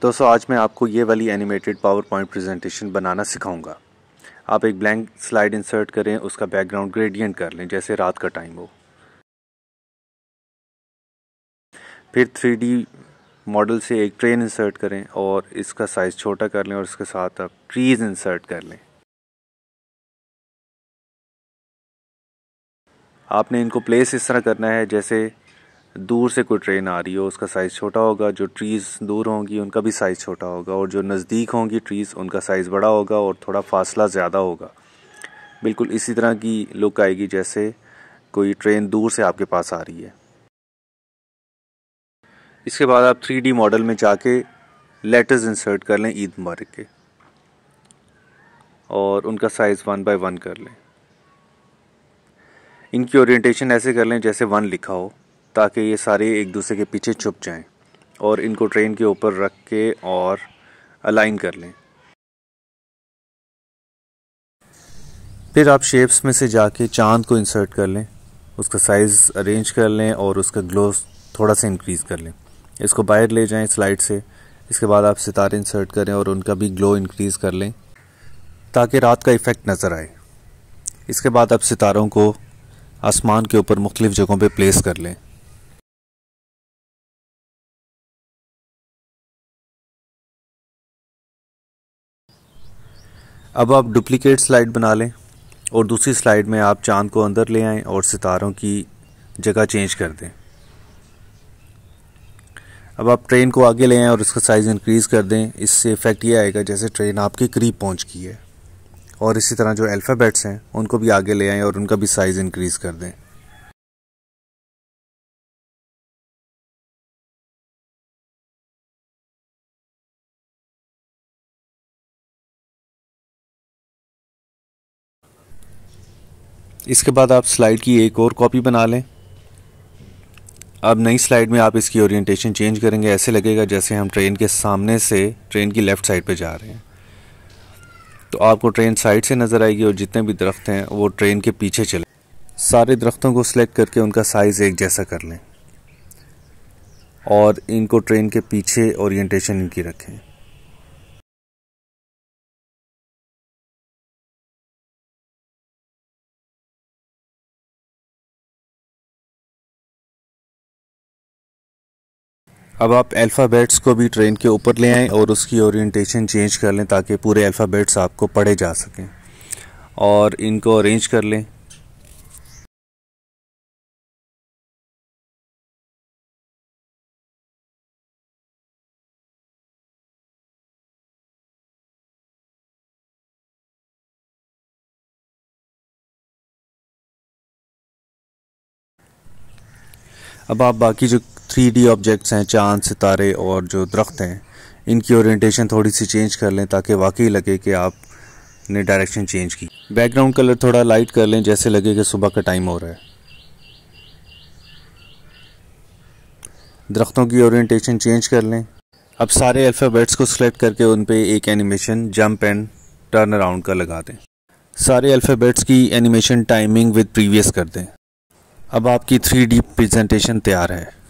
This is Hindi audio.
दोस्तों आज मैं आपको ये वाली एनिमेटेड पावर पॉइंट प्रेजेंटेशन बनाना सिखाऊंगा। आप एक ब्लैंक स्लाइड इंसर्ट करें, उसका बैकग्राउंड ग्रेडियंट कर लें जैसे रात का टाइम हो। फिर 3D मॉडल से एक ट्रेन इंसर्ट करें और इसका साइज़ छोटा कर लें और इसके साथ आप ट्रीज़ इंसर्ट कर लें। आपने इनको प्लेस इस तरह करना है जैसे दूर से कोई ट्रेन आ रही हो, उसका साइज़ छोटा होगा, जो ट्रीज़ दूर होंगी उनका भी साइज़ छोटा होगा, और जो नज़दीक होंगी ट्रीज़ उनका साइज़ बड़ा होगा और थोड़ा फासला ज़्यादा होगा। बिल्कुल इसी तरह की लुक आएगी जैसे कोई ट्रेन दूर से आपके पास आ रही है। इसके बाद आप 3D मॉडल में जाके लेटर्स इंसर्ट कर लें ईद मुबारक के, और उनका साइज़ 1 बाय 1 कर लें। इनकी ओरिएंटेशन ऐसे कर लें जैसे 1 लिखा हो, ताकि ये सारे एक दूसरे के पीछे छुप जाएं, और इनको ट्रेन के ऊपर रख के और अलाइन कर लें। फिर आप शेप्स में से जाके चांद को इंसर्ट कर लें, उसका साइज़ अरेंज कर लें और उसका ग्लो थोड़ा सा इंक्रीज़ कर लें। इसको बाहर ले जाएं स्लाइड से। इसके बाद आप सितारे इंसर्ट करें और उनका भी ग्लो इंक्रीज़ कर लें ताकि रात का इफ़ेक्ट नज़र आए। इसके बाद आप सितारों को आसमान के ऊपर मुख्तलिफ जगहों पे प्लेस कर लें। अब आप डुप्लीकेट स्लाइड बना लें और दूसरी स्लाइड में आप चांद को अंदर ले आएं और सितारों की जगह चेंज कर दें। अब आप ट्रेन को आगे ले आएं और इसका साइज़ इंक्रीज़ कर दें। इससे इफ़ेक्ट ये आएगा जैसे ट्रेन आपके करीब पहुंच गई है। और इसी तरह जो अल्फ़ाबेट्स हैं उनको भी आगे ले आएं और उनका भी साइज़ इंक्रीज़ कर दें। इसके बाद आप स्लाइड की एक और कॉपी बना लें। अब नई स्लाइड में आप इसकी ओरिएंटेशन चेंज करेंगे। ऐसे लगेगा जैसे हम ट्रेन के सामने से ट्रेन की लेफ़्ट साइड पे जा रहे हैं। तो आपको ट्रेन साइड से नज़र आएगी और जितने भी दरख्त हैं वो ट्रेन के पीछे चले। सारे दरख्तों को सिलेक्ट करके उनका साइज़ एक जैसा कर लें और इनको ट्रेन के पीछे ओरिएंटेशन इनकी रखें। अब आप अल्फ़ाबेट्स को भी ट्रेन के ऊपर ले आएं और उसकी ओरिएंटेशन चेंज कर लें ताकि पूरे अल्फ़ाबेट्स आपको पढ़े जा सकें, और इनको अरेंज कर लें। अब आप बाकी जो 3D ऑब्जेक्ट्स हैं, चांद, सितारे और जो दरख्त हैं, इनकी ओरिएंटेशन थोड़ी सी चेंज कर लें ताकि वाकई लगे कि आपने डायरेक्शन चेंज की। बैकग्राउंड कलर थोड़ा लाइट कर लें जैसे लगे कि सुबह का टाइम हो रहा है। दरख्तों की ओरिएंटेशन चेंज कर लें। अब सारे अल्फ़ाबेट्स को सिलेक्ट करके उन पे एक animation jump and turn around का लगा दें। सारे अल्फ़ाबेट्स की एनिमेशन टाइमिंग विद प्रीवियस कर दें। अब आपकी 3D प्रेजेंटेशन तैयार है।